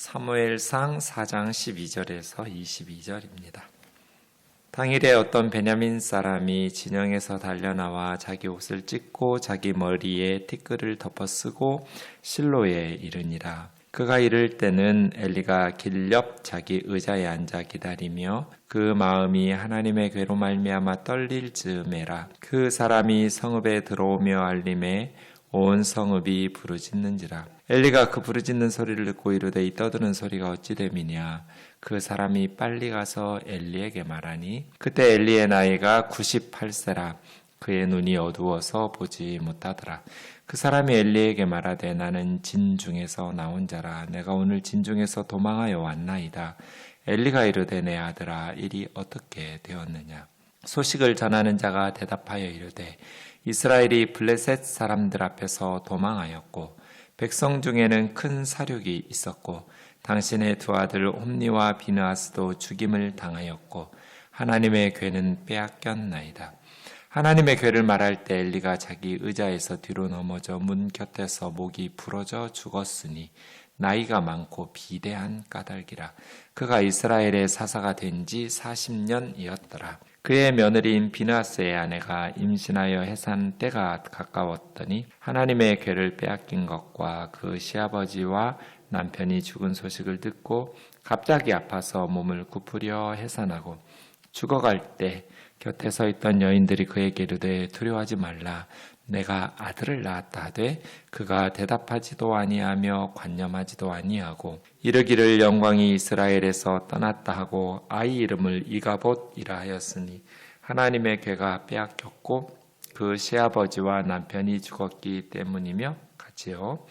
사무엘상 4장 12절에서 22절입니다. 당일에 어떤 베냐민 사람이 진영에서 달려나와 자기 옷을 찢고 자기 머리에 티끌을 덮어쓰고 실로에 이르니라. 그가 이를 때는 엘리가 길 옆 자기 의자에 앉아 기다리며 그 마음이 하나님의 괴로 말미암아 떨릴 즈음에라. 그 사람이 성읍에 들어오며 알림에 온 성읍이 부르짖는지라. 엘리가 그 부르짖는 소리를 듣고 이르되 이 떠드는 소리가 어찌 됨이냐. 그 사람이 빨리 가서 엘리에게 말하니 그때 엘리의 나이가 98세라. 그의 눈이 어두워서 보지 못하더라. 그 사람이 엘리에게 말하되 나는 진중에서 나온 자라. 내가 오늘 진중에서 도망하여 왔나이다. 엘리가 이르되 내 아들아 일이 어떻게 되었느냐. 소식을 전하는 자가 대답하여 이르되 이스라엘이 블레셋 사람들 앞에서 도망하였고 백성 중에는 큰 사륙이 있었고 당신의 두 아들 홈니와 비느하스도 죽임을 당하였고 하나님의 괴는 빼앗겼나이다. 하나님의 괴를 말할 때 엘리가 자기 의자에서 뒤로 넘어져 문 곁에서 목이 부러져 죽었으니 나이가 많고 비대한 까닭이라. 그가 이스라엘의 사사가 된 지 40년이었더라. 그의 며느리인 비느하스의 아내가 임신하여 해산 때가 가까웠더니 하나님의 괴를 빼앗긴 것과 그 시아버지와 남편이 죽은 소식을 듣고 갑자기 아파서 몸을 굽으려 해산하고 죽어갈 때 곁에 서 있던 여인들이 그에게 이르되 두려워하지 말라. 내가 아들을 낳았다 하되 그가 대답하지도 아니하며 관념하지도 아니하고 이르기를 영광이 이스라엘에서 떠났다 하고 아이 이름을 이가봇이라 하였으니 하나님의 괴가 빼앗겼고 그 시아버지와 남편이 죽었기 때문이며 같이요.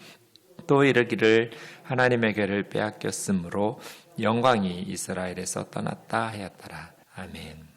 또 이르기를 하나님의 괴를 빼앗겼으므로 영광이 이스라엘에서 떠났다 하였더라. 아멘.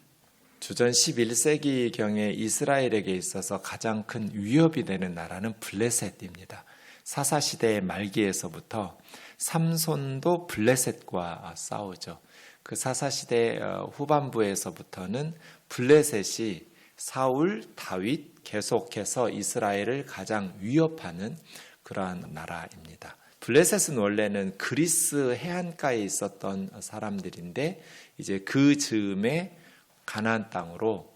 주전 11세기경에 이스라엘에게 있어서 가장 큰 위협이 되는 나라는 블레셋입니다. 사사시대의 말기에서부터 삼손도 블레셋과 싸우죠. 그 사사시대 후반부에서부터는 블레셋이 사울, 다윗 계속해서 이스라엘을 가장 위협하는 그러한 나라입니다. 블레셋은 원래는 그리스 해안가에 있었던 사람들인데 이제 그 즈음에 가나안 땅으로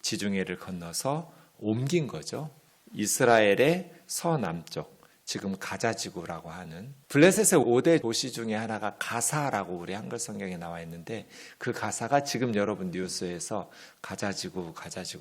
지중해를 건너서 옮긴 거죠. 이스라엘의 서남쪽, 지금 가자지구라고 하는 블레셋의 5대 도시 중에 하나가 가사라고 우리 한글 성경에 나와 있는데 그 가사가 지금 여러분 뉴스에서 가자지구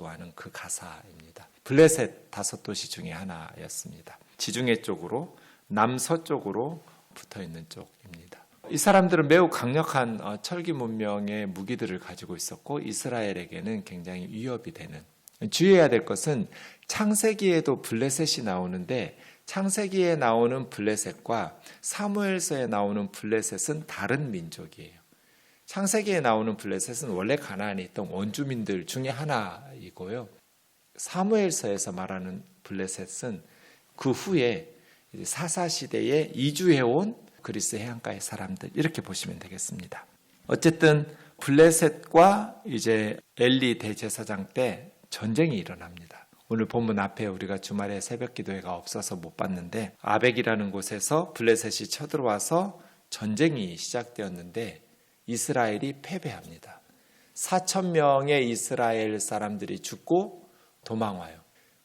하는 그 가사입니다. 블레셋 5도시 중에 하나였습니다. 지중해 쪽으로 남서쪽으로 붙어있는 쪽입니다. 이 사람들은 매우 강력한 철기 문명의 무기들을 가지고 있었고 이스라엘에게는 굉장히 위협이 되는. 주의해야 될 것은 창세기에도 블레셋이 나오는데 창세기에 나오는 블레셋과 사무엘서에 나오는 블레셋은 다른 민족이에요. 창세기에 나오는 블레셋은 원래 가나안에 있던 원주민들 중에 하나이고요. 사무엘서에서 말하는 블레셋은 그 후에 사사시대에 이주해온 그리스 해안가의 사람들 이렇게 보시면 되겠습니다. 어쨌든 블레셋과 이제 엘리 대제사장 때 전쟁이 일어납니다. 오늘 본문 앞에 우리가 주말에 새벽 기도회가 없어서 못 봤는데 아벡이라는 곳에서 블레셋이 쳐들어와서 전쟁이 시작되었는데 이스라엘이 패배합니다. 4,000명의 이스라엘 사람들이 죽고 도망와요.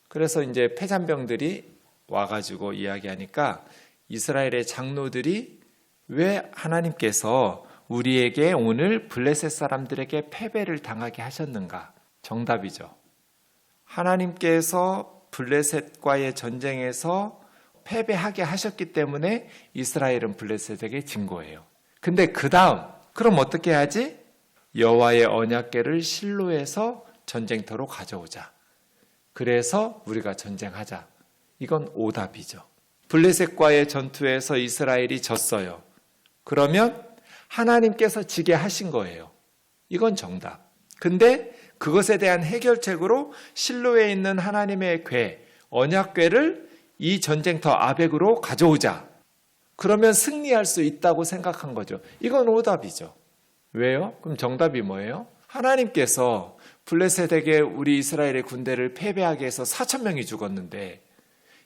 그래서 이제 패잔병들이 와가지고 이야기하니까 이스라엘의 장로들이 왜 하나님께서 우리에게 오늘 블레셋 사람들에게 패배를 당하게 하셨는가? 정답이죠. 하나님께서 블레셋과의 전쟁에서 패배하게 하셨기 때문에 이스라엘은 블레셋에게 진 거예요. 근데 그 다음 그럼 어떻게 하지? 여호와의 언약궤를 실로에서 전쟁터로 가져오자. 그래서 우리가 전쟁하자. 이건 오답이죠. 블레셋과의 전투에서 이스라엘이 졌어요. 그러면 하나님께서 지게 하신 거예요. 이건 정답. 근데 그것에 대한 해결책으로 실로에 있는 하나님의 궤, 언약궤를 이 전쟁터 아벡으로 가져오자. 그러면 승리할 수 있다고 생각한 거죠. 이건 오답이죠. 왜요? 그럼 정답이 뭐예요? 하나님께서 블레셋에게 우리 이스라엘의 군대를 패배하게 해서 4,000명이 죽었는데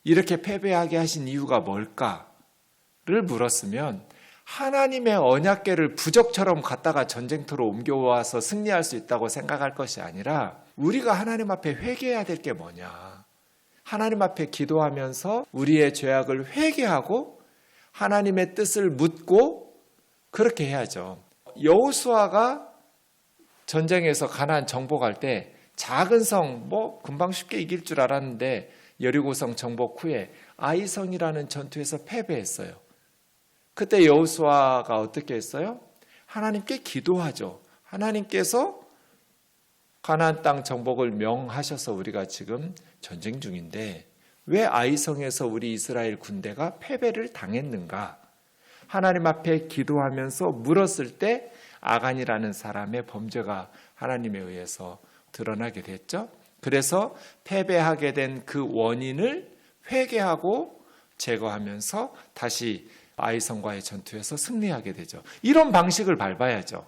이렇게 패배하게 하신 이유가 뭘까를 물었으면 하나님의 언약궤를 부적처럼 갖다가 전쟁터로 옮겨와서 승리할 수 있다고 생각할 것이 아니라 우리가 하나님 앞에 회개해야 될 게 뭐냐. 하나님 앞에 기도하면서 우리의 죄악을 회개하고 하나님의 뜻을 묻고 그렇게 해야죠. 여호수아가 전쟁에서 가나안 정복할 때 작은 성 금방 쉽게 이길 줄 알았는데 여리고성 정복 후에 아이성이라는 전투에서 패배했어요. 그때 여호수아가 어떻게 했어요? 하나님께 기도하죠. 하나님께서 가나안 땅 정복을 명하셔서 우리가 지금 전쟁 중인데 왜 아이성에서 우리 이스라엘 군대가 패배를 당했는가? 하나님 앞에 기도하면서 물었을 때 아간이라는 사람의 범죄가 하나님에 의해서 드러나게 됐죠. 그래서 패배하게 된 그 원인을 회개하고 제거하면서 다시 아이성과의 전투에서 승리하게 되죠. 이런 방식을 밟아야죠.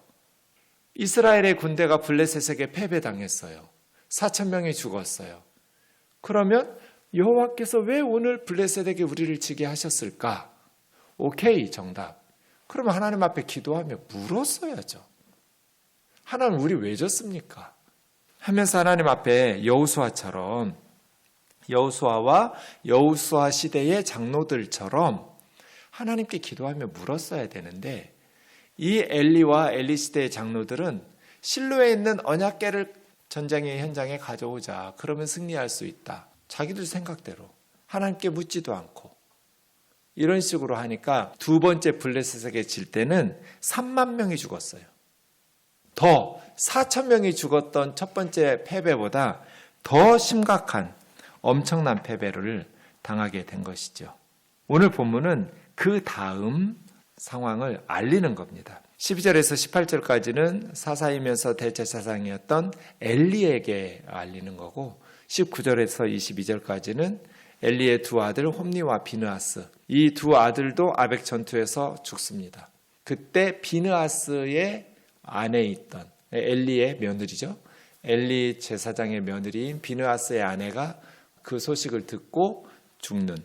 이스라엘의 군대가 블레셋에게 패배당했어요. 4,000명이 죽었어요. 그러면 여호와께서 왜 오늘 블레셋에게 우리를 지게 하셨을까? 오케이, 정답. 그러면 하나님 앞에 기도하며 물었어야죠. 하나님 우리 왜 졌습니까? 하면서 하나님 앞에 여호수아처럼 여호수아와 여호수아 시대의 장로들처럼 하나님께 기도하며 물었어야 되는데 이 엘리와 엘리 시대의 장로들은 실로에 있는 언약궤를 전쟁의 현장에 가져오자. 그러면 승리할 수 있다. 자기들 생각대로 하나님께 묻지도 않고 이런 식으로 하니까 두 번째 블레셋에게 질 때는 3만 명이 죽었어요. 더 4,000명이 죽었던 첫 번째 패배보다 더 심각한 엄청난 패배를 당하게 된 것이죠. 오늘 본문은 그 다음 상황을 알리는 겁니다. 12절에서 18절까지는 사사이면서 대제사장이었던 엘리에게 알리는 거고 19절에서 22절까지는 엘리의 두 아들 홈니와 비느하스, 이 두 아들도 아벡 전투에서 죽습니다. 그때 비느하스의 아내에 있던 엘리의 며느리죠. 엘리 제사장의 며느리인 비느하스의 아내가 그 소식을 듣고 죽는,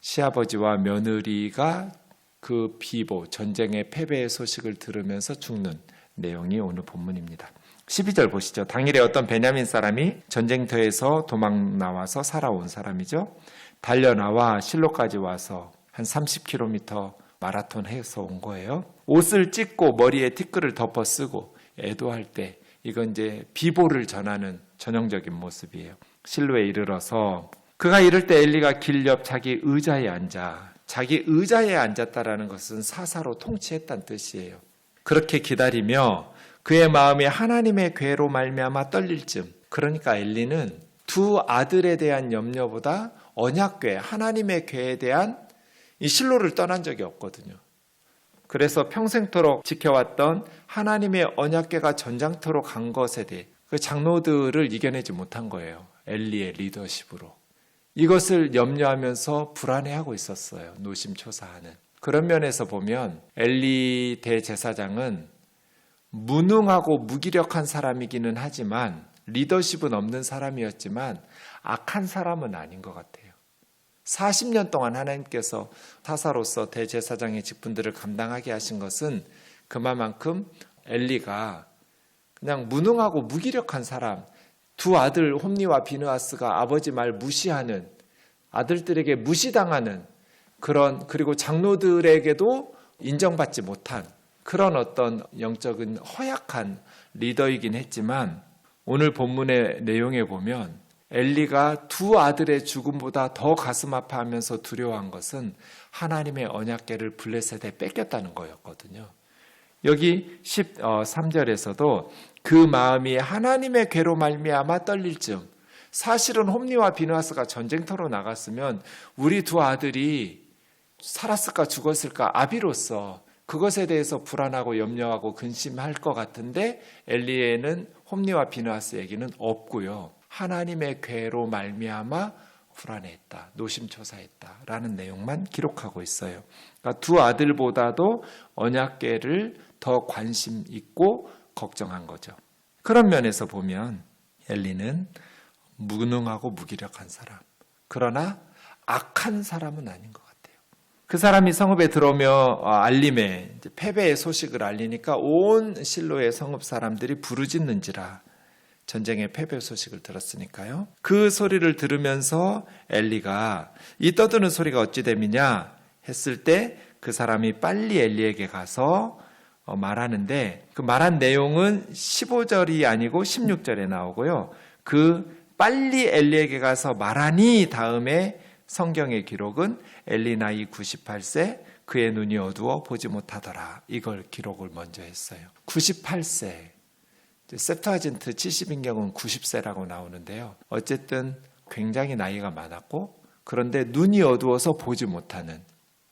시아버지와 며느리가 그 비보, 전쟁의 패배의 소식을 들으면서 죽는 내용이 오늘 본문입니다. 12절 보시죠. 당일에 어떤 베냐민 사람이 전쟁터에서 도망 나와서 살아온 사람이죠. 달려나와 실로까지 와서 한 30km 마라톤 해서 온 거예요. 옷을 찢고 머리에 티끌을 덮어 쓰고 애도할 때 이건 이제 비보를 전하는 전형적인 모습이에요. 실로에 이르러서 그가 이럴 때 엘리가 길 옆 자기 의자에 앉아, 자기 의자에 앉았다라는 것은 사사로 통치했다는 뜻이에요. 그렇게 기다리며 그의 마음이 하나님의 궤로 말미암아 떨릴 즈음, 그러니까 엘리는 두 아들에 대한 염려보다 언약궤, 하나님의 궤에 대한 이 실로를 떠난 적이 없거든요. 그래서 평생토록 지켜왔던 하나님의 언약궤가 전장터로 간 것에 대해 그 장로들을 이겨내지 못한 거예요. 엘리의 리더십으로. 이것을 염려하면서 불안해하고 있었어요. 노심초사하는. 그런 면에서 보면 엘리 대제사장은 무능하고 무기력한 사람이기는 하지만 리더십은 없는 사람이었지만 악한 사람은 아닌 것 같아요. 40년 동안 하나님께서 사사로서 대제사장의 직분들을 감당하게 하신 것은 그만큼 엘리가 그냥 무능하고 무기력한 사람, 두 아들 홈니와 비느하스가 아버지 말 무시하는, 아들들에게 무시당하는 그런, 그리고 장로들에게도 인정받지 못한 그런 어떤 영적인 허약한 리더이긴 했지만 오늘 본문의 내용에 보면 엘리가 두 아들의 죽음보다 더 가슴 아파하면서 두려워한 것은 하나님의 언약궤를 블레셋에 뺏겼다는 거였거든요. 여기 13절에서도 그 마음이 하나님의 궤로 말미암아 떨릴 즈음, 사실은 홈니와 비느하스가 전쟁터로 나갔으면 우리 두 아들이 살았을까 죽었을까 아비로서 그것에 대해서 불안하고 염려하고 근심할 것 같은데 엘리에는 홈니와 비느하스 얘기는 없고요. 하나님의 궤로 말미암아 불안해했다, 노심초사했다라는 내용만 기록하고 있어요. 그러니까 두 아들보다도 언약궤를 더 관심 있고 걱정한 거죠. 그런 면에서 보면 엘리는 무능하고 무기력한 사람, 그러나 악한 사람은 아닌 것 같아요. 그 사람이 성읍에 들어오며 알림에 이제 패배의 소식을 알리니까 온 실로의 성읍 사람들이 부르짖는지라. 전쟁의 패배 소식을 들었으니까요. 그 소리를 들으면서 엘리가 이 떠드는 소리가 어찌 됨이냐 했을 때 그 사람이 빨리 엘리에게 가서 말하는데 그 말한 내용은 15절이 아니고 16절에 나오고요. 그 빨리 엘리에게 가서 말하니 다음에 성경의 기록은 엘리 나이 98세 그의 눈이 어두워 보지 못하더라. 이걸 기록을 먼저 했어요. 98세. septuagin트 70인경은 90세라고 나오는데요. 어쨌든 굉장히 나이가 많았고 그런데 눈이 어두워서 보지 못하는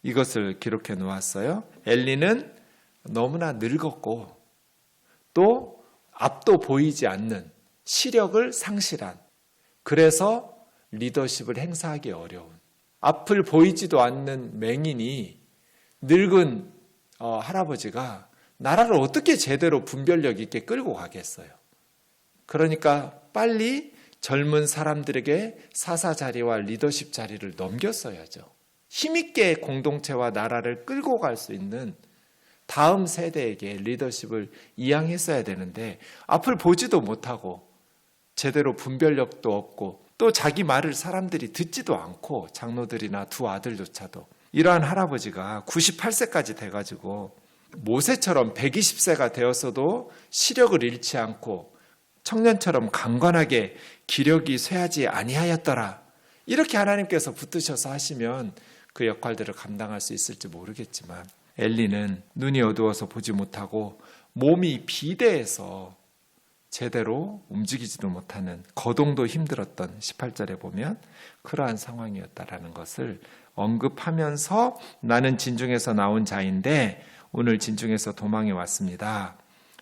이것을 기록해 놓았어요. 엘리는 너무나 늙었고 또 앞도 보이지 않는 시력을 상실한 그래서 리더십을 행사하기 어려운 앞을 보이지도 않는 맹인이 늙은 할아버지가 나라를 어떻게 제대로 분별력 있게 끌고 가겠어요. 그러니까 빨리 젊은 사람들에게 사사 자리와 리더십 자리를 넘겼어야죠. 힘있게 공동체와 나라를 끌고 갈 수 있는 다음 세대에게 리더십을 이양했어야 되는데 앞을 보지도 못하고 제대로 분별력도 없고 또 자기 말을 사람들이 듣지도 않고 장로들이나 두 아들조차도 이러한 할아버지가 98세까지 돼가지고 모세처럼 120세가 되었어도 시력을 잃지 않고 청년처럼 강건하게 기력이 쇠하지 아니하였더라. 이렇게 하나님께서 붙드셔서 하시면 그 역할들을 감당할 수 있을지 모르겠지만 엘리는 눈이 어두워서 보지 못하고 몸이 비대해서 제대로 움직이지도 못하는 거동도 힘들었던 18절에 보면 그러한 상황이었다라는 것을 언급하면서 나는 진중에서 나온 자인데 오늘 진중에서 도망해 왔습니다.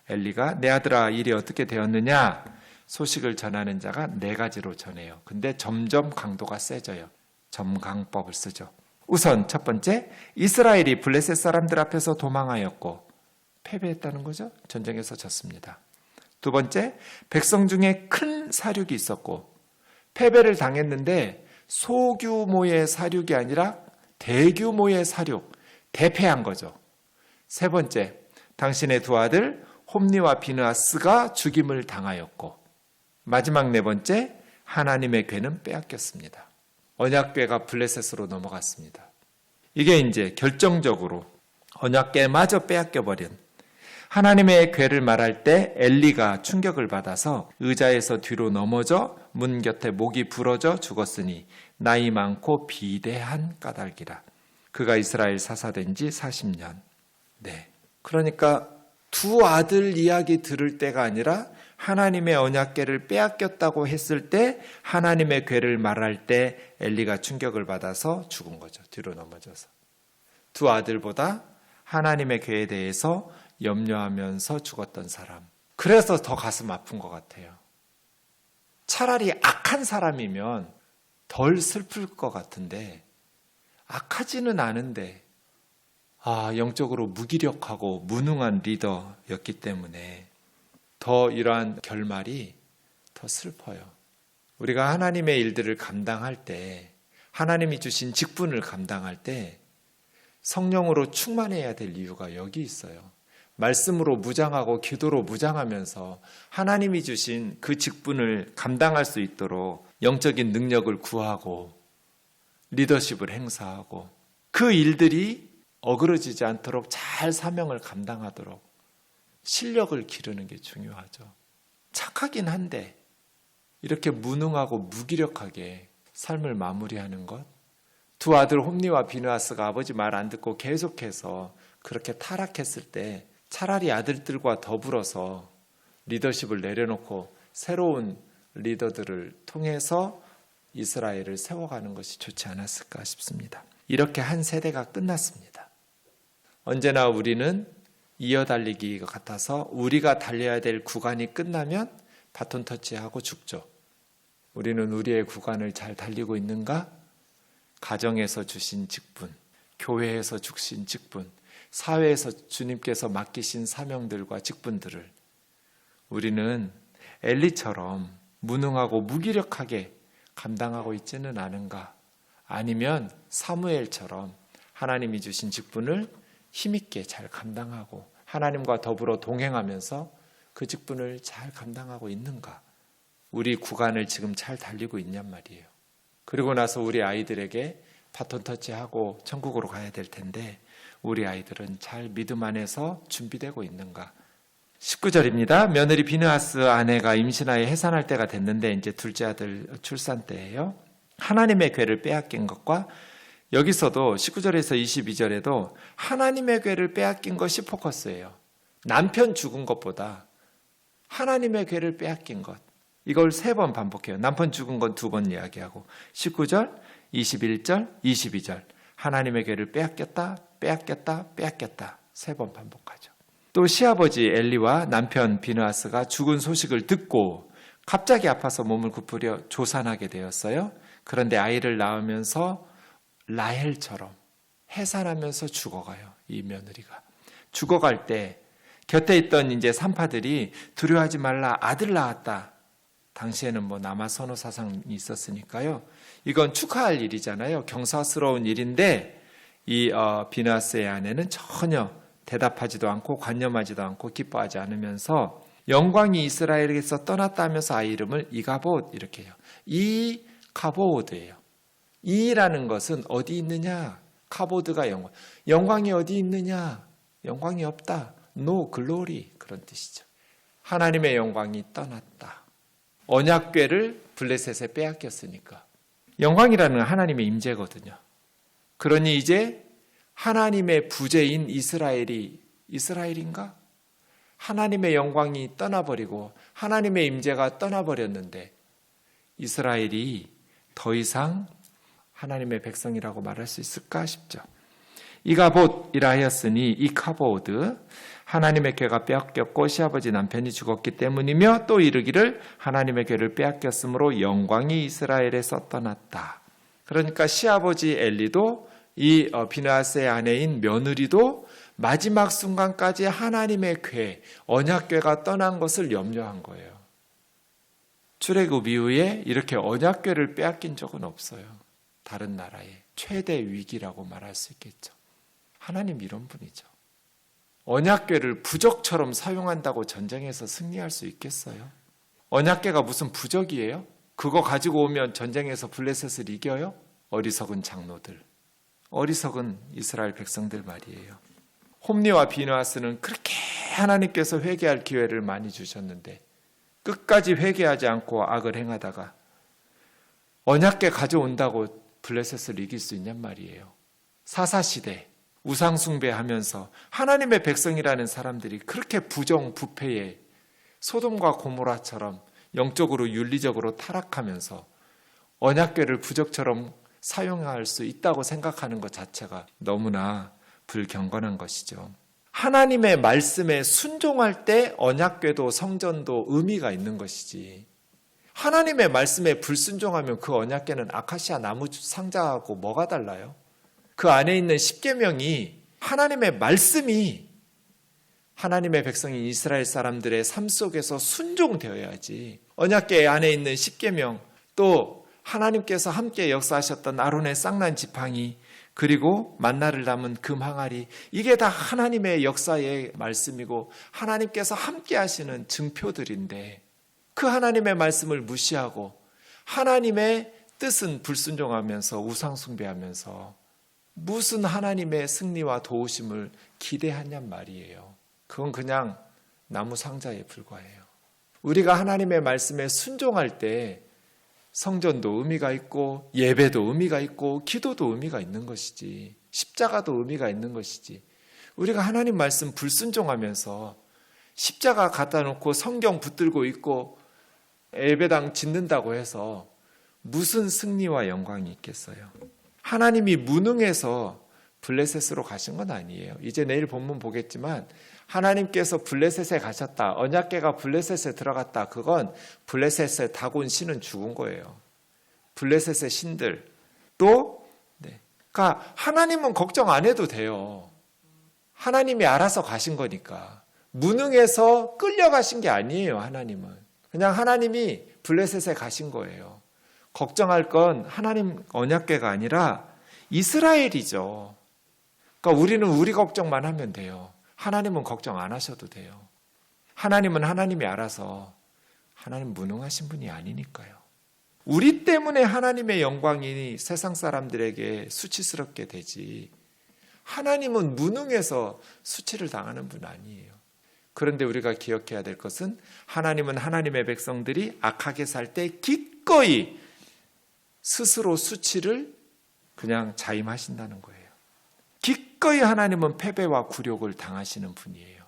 엘리가 내 아들아 일이 어떻게 되었느냐 소식을 전하는 자가 4가지로 전해요. 근데 점점 강도가 세져요. 점강법을 쓰죠. 우선 첫 번째 이스라엘이 블레셋 사람들 앞에서 도망하였고 패배했다는 거죠. 전쟁에서 졌습니다. 두 번째 백성 중에 큰 사륙이 있었고 패배를 당했는데 소규모의 사륙이 아니라 대규모의 사륙, 대패한 거죠. 세 번째 당신의 두 아들 홈니와 비느하스가 죽임을 당하였고 마지막 4번째 하나님의 궤는 빼앗겼습니다. 언약궤가 블레셋으로 넘어갔습니다. 이게 이제 결정적으로 언약궤마저 빼앗겨버린 하나님의 궤를 말할 때 엘리가 충격을 받아서 의자에서 뒤로 넘어져 문 곁에 목이 부러져 죽었으니 나이 많고 비대한 까닭이라. 그가 이스라엘 사사된 지 40년. 네. 그러니까 두 아들 이야기 들을 때가 아니라 하나님의 언약궤를 빼앗겼다고 했을 때 하나님의 궤를 말할 때 엘리가 충격을 받아서 죽은 거죠. 뒤로 넘어져서. 두 아들보다 하나님의 궤에 대해서 염려하면서 죽었던 사람. 그래서 더 가슴 아픈 것 같아요. 차라리 악한 사람이면 덜 슬플 것 같은데 악하지는 않은데 영적으로 무기력하고 무능한 리더였기 때문에 더 이러한 결말이 더 슬퍼요. 우리가 하나님의 일들을 감당할 때 하나님이 주신 직분을 감당할 때 성령으로 충만해야 될 이유가 여기 있어요. 말씀으로 무장하고 기도로 무장하면서 하나님이 주신 그 직분을 감당할 수 있도록 영적인 능력을 구하고 리더십을 행사하고 그 일들이 어그러지지 않도록 잘 사명을 감당하도록 실력을 기르는 게 중요하죠. 착하긴 한데 이렇게 무능하고 무기력하게 삶을 마무리하는 것. 두 아들 홈니와 비느하스가 아버지 말 안 듣고 계속해서 그렇게 타락했을 때 차라리 아들들과 더불어서 리더십을 내려놓고 새로운 리더들을 통해서 이스라엘을 세워가는 것이 좋지 않았을까 싶습니다. 이렇게 한 세대가 끝났습니다. 언제나 우리는 이어달리기 같아서 우리가 달려야 될 구간이 끝나면 바톤 터치하고 죽죠. 우리는 우리의 구간을 잘 달리고 있는가? 가정에서 주신 직분, 교회에서 주신 직분, 사회에서 주님께서 맡기신 사명들과 직분들을 우리는 엘리처럼 무능하고 무기력하게 감당하고 있지는 않은가? 아니면 사무엘처럼 하나님이 주신 직분을 힘있게 잘 감당하고 하나님과 더불어 동행하면서 그 직분을 잘 감당하고 있는가? 우리 구간을 지금 잘 달리고 있냔 말이에요. 그리고 나서 우리 아이들에게 바톤 터치하고 천국으로 가야 될 텐데 우리 아이들은 잘 믿음 안에서 준비되고 있는가? 19절입니다. 며느리 비느하스 아내가 임신하여 해산할 때가 됐는데 이제 둘째 아들 출산 때예요. 하나님의 궤를 빼앗긴 것과 여기서도 19절에서 22절에도 하나님의 궤를 빼앗긴 것이 포커스예요. 남편 죽은 것보다 하나님의 궤를 빼앗긴 것. 이걸 3번 반복해요. 남편 죽은 건 2번 이야기하고 19절, 21절, 22절 하나님의 궤를 빼앗겼다, 빼앗겼다, 빼앗겼다 3번 반복하죠. 또 시아버지 엘리와 남편 비느하스가 죽은 소식을 듣고 갑자기 아파서 몸을 굽으려 조산하게 되었어요. 그런데 아이를 낳으면서 라헬처럼 해산하면서 죽어가요. 이 며느리가. 죽어갈 때 곁에 있던 이제 산파들이 두려워하지 말라, 아들 낳았다. 당시에는 뭐 남아 선호 사상이 있었으니까요. 이건 축하할 일이잖아요. 경사스러운 일인데 이 비느하스의 아내는 전혀 대답하지도 않고 관념하지도 않고 기뻐하지 않으면서 영광이 이스라엘에게서 떠났다 하면서 아이 이름을 이가봇 이렇게 해요. 이가보드예요. 이라는 것은 어디 있느냐? 카보드가 영광. 영광이 어디 있느냐? 영광이 없다. No glory 그런 뜻이죠. 하나님의 영광이 떠났다. 언약궤를 블레셋에 빼앗겼으니까. 영광이라는 건 하나님의 임재거든요. 그러니 이제 하나님의 부재인 이스라엘인가? 하나님의 영광이 떠나버리고 하나님의 임재가 떠나버렸는데 이스라엘이 더 이상 하나님의 백성이라고 말할 수 있을까 싶죠. 이가봇이라 하였으니 이카보드 하나님의 궤가 빼앗겼고 시아버지 남편이 죽었기 때문이며 또 이르기를 하나님의 궤를 빼앗겼으므로 영광이 이스라엘에서 떠났다. 그러니까 시아버지 엘리도 이 비느하스의 아내인 며느리도 마지막 순간까지 하나님의 궤, 언약궤가 떠난 것을 염려한 거예요. 출애굽 이후에 이렇게 언약궤를 빼앗긴 적은 없어요. 다른 나라의 최대 위기라고 말할 수 있겠죠. 하나님 이런 분이죠. 언약궤를 부적처럼 사용한다고 전쟁에서 승리할 수 있겠어요? 언약궤가 무슨 부적이에요? 그거 가지고 오면 전쟁에서 블레셋을 이겨요? 어리석은 장로들, 어리석은 이스라엘 백성들 말이에요. 홈리와 비느하스는 그렇게 하나님께서 회개할 기회를 많이 주셨는데 끝까지 회개하지 않고 악을 행하다가 언약궤 가져온다고 블레셋을 이길 수 있냔 말이에요. 사사시대 우상숭배하면서 하나님의 백성이라는 사람들이 그렇게 부정부패에 소돔과 고모라처럼 영적으로 윤리적으로 타락하면서 언약궤를 부적처럼 사용할 수 있다고 생각하는 것 자체가 너무나 불경건한 것이죠. 하나님의 말씀에 순종할 때 언약궤도 성전도 의미가 있는 것이지, 하나님의 말씀에 불순종하면 그 언약궤는 아카시아 나무 상자하고 뭐가 달라요? 그 안에 있는 십계명이 하나님의 말씀이 하나님의 백성인 이스라엘 사람들의 삶 속에서 순종되어야지, 언약궤 안에 있는 십계명, 또 하나님께서 함께 역사하셨던 아론의 쌍난 지팡이, 그리고 만나를 담은 금 항아리, 이게 다 하나님의 역사의 말씀이고 하나님께서 함께 하시는 증표들인데 그 하나님의 말씀을 무시하고 하나님의 뜻은 불순종하면서 우상숭배하면서 무슨 하나님의 승리와 도우심을 기대하냔 말이에요. 그건 그냥 나무 상자에 불과해요. 우리가 하나님의 말씀에 순종할 때 성전도 의미가 있고 예배도 의미가 있고 기도도 의미가 있는 것이지, 십자가도 의미가 있는 것이지, 우리가 하나님 말씀 불순종하면서 십자가 갖다 놓고 성경 붙들고 있고 예배당 짓는다고 해서 무슨 승리와 영광이 있겠어요? 하나님이 무능해서 블레셋으로 가신 건 아니에요. 이제 내일 본문 보겠지만 하나님께서 블레셋에 가셨다, 언약궤가 블레셋에 들어갔다, 그건 블레셋의 다곤 신은 죽은 거예요. 블레셋의 신들 또 그러니까 하나님은 걱정 안 해도 돼요. 하나님이 알아서 가신 거니까. 무능해서 끌려가신 게 아니에요. 하나님은 그냥 하나님이 블레셋에 가신 거예요. 걱정할 건 하나님 언약궤가 아니라 이스라엘이죠. 그러니까 우리는 우리 걱정만 하면 돼요. 하나님은 걱정 안 하셔도 돼요. 하나님은 하나님이 알아서, 하나님 무능하신 분이 아니니까요. 우리 때문에 하나님의 영광이 세상 사람들에게 수치스럽게 되지, 하나님은 무능해서 수치를 당하는 분 아니에요. 그런데 우리가 기억해야 될 것은 하나님은 하나님의 백성들이 악하게 살 때 기꺼이 스스로 수치를 그냥 자임하신다는 거예요. 기꺼이 하나님은 패배와 굴욕을 당하시는 분이에요.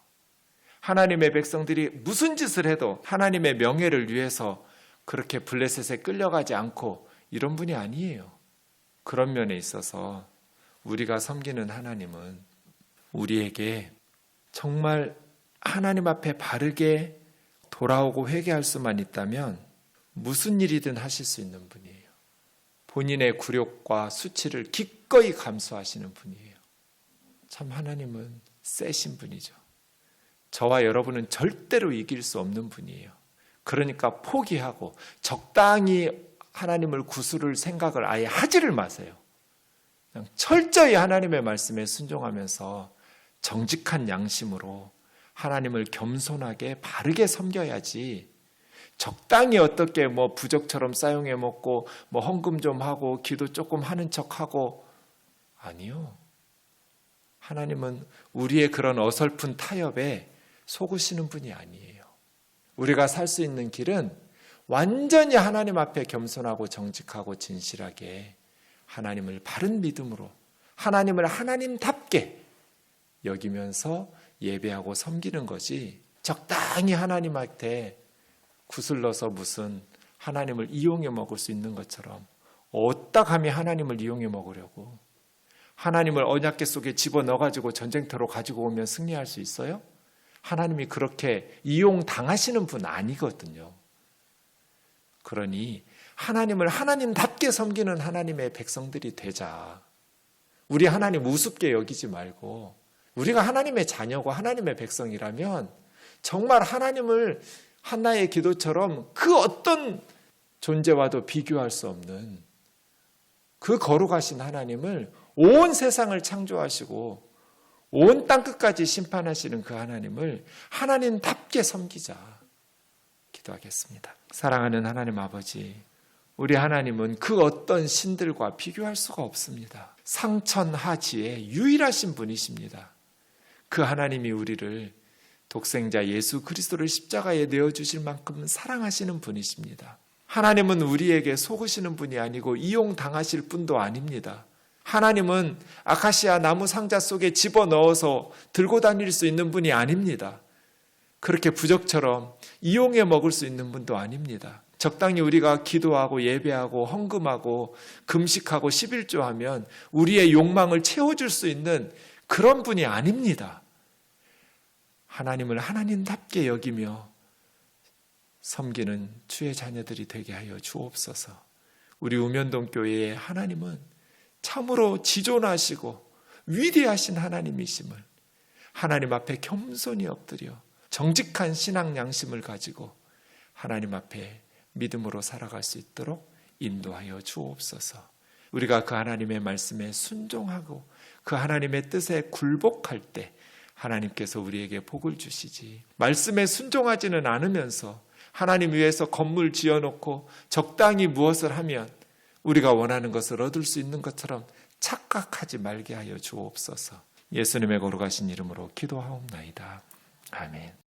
하나님의 백성들이 무슨 짓을 해도 하나님의 명예를 위해서 그렇게 블레셋에 끌려가지 않고 이런 분이 아니에요. 그런 면에 있어서 우리가 섬기는 하나님은 우리에게 정말 하나님 앞에 바르게 돌아오고 회개할 수만 있다면 무슨 일이든 하실 수 있는 분이에요. 본인의 굴욕과 수치를 기꺼이 감수하시는 분이에요. 참 하나님은 세신 분이죠. 저와 여러분은 절대로 이길 수 없는 분이에요. 그러니까 포기하고 적당히 하나님을 구슬을 생각을 아예 하지를 마세요. 그냥 철저히 하나님의 말씀에 순종하면서 정직한 양심으로 하나님을 겸손하게 바르게 섬겨야지, 적당히 어떻게 부적처럼 사용해 먹고 헌금 좀 하고 기도 조금 하는 척하고, 아니요. 하나님은 우리의 그런 어설픈 타협에 속으시는 분이 아니에요. 우리가 살 수 있는 길은 완전히 하나님 앞에 겸손하고 정직하고 진실하게 하나님을 바른 믿음으로, 하나님을 하나님답게 여기면서 예배하고 섬기는 것이, 적당히 하나님한테 구슬러서 무슨 하나님을 이용해 먹을 수 있는 것처럼 어디다 감히 하나님을 이용해 먹으려고, 하나님을 언약궤 속에 집어넣어가지고 전쟁터로 가지고 오면 승리할 수 있어요? 하나님이 그렇게 이용당하시는 분 아니거든요. 그러니 하나님을 하나님답게 섬기는 하나님의 백성들이 되자. 우리 하나님 우습게 여기지 말고, 우리가 하나님의 자녀고 하나님의 백성이라면 정말 하나님을 한나의 기도처럼 그 어떤 존재와도 비교할 수 없는 그 거룩하신 하나님을, 온 세상을 창조하시고 온 땅끝까지 심판하시는 그 하나님을 하나님답게 섬기자. 기도하겠습니다. 사랑하는 하나님 아버지, 우리 하나님은 그 어떤 신들과 비교할 수가 없습니다. 상천하지의 유일하신 분이십니다. 그 하나님이 우리를 독생자 예수 그리스도를 십자가에 내어주실 만큼 사랑하시는 분이십니다. 하나님은 우리에게 속으시는 분이 아니고 이용당하실 분도 아닙니다. 하나님은 아카시아 나무 상자 속에 집어넣어서 들고 다닐 수 있는 분이 아닙니다. 그렇게 부적처럼 이용해 먹을 수 있는 분도 아닙니다. 적당히 우리가 기도하고 예배하고 헌금하고 금식하고 11조하면 우리의 욕망을 채워줄 수 있는 그런 분이 아닙니다. 하나님을 하나님답게 여기며 섬기는 주의 자녀들이 되게 하여 주옵소서. 우리 우면동 교회의 하나님은 참으로 지존하시고 위대하신 하나님이심을 하나님 앞에 겸손히 엎드려 정직한 신앙 양심을 가지고 하나님 앞에 믿음으로 살아갈 수 있도록 인도하여 주옵소서. 우리가 그 하나님의 말씀에 순종하고 그 하나님의 뜻에 굴복할 때 하나님께서 우리에게 복을 주시지, 말씀에 순종하지는 않으면서 하나님 위해서 건물 지어놓고 적당히 무엇을 하면 우리가 원하는 것을 얻을 수 있는 것처럼 착각하지 말게 하여 주옵소서. 예수님의 거룩하신 이름으로 기도하옵나이다. 아멘.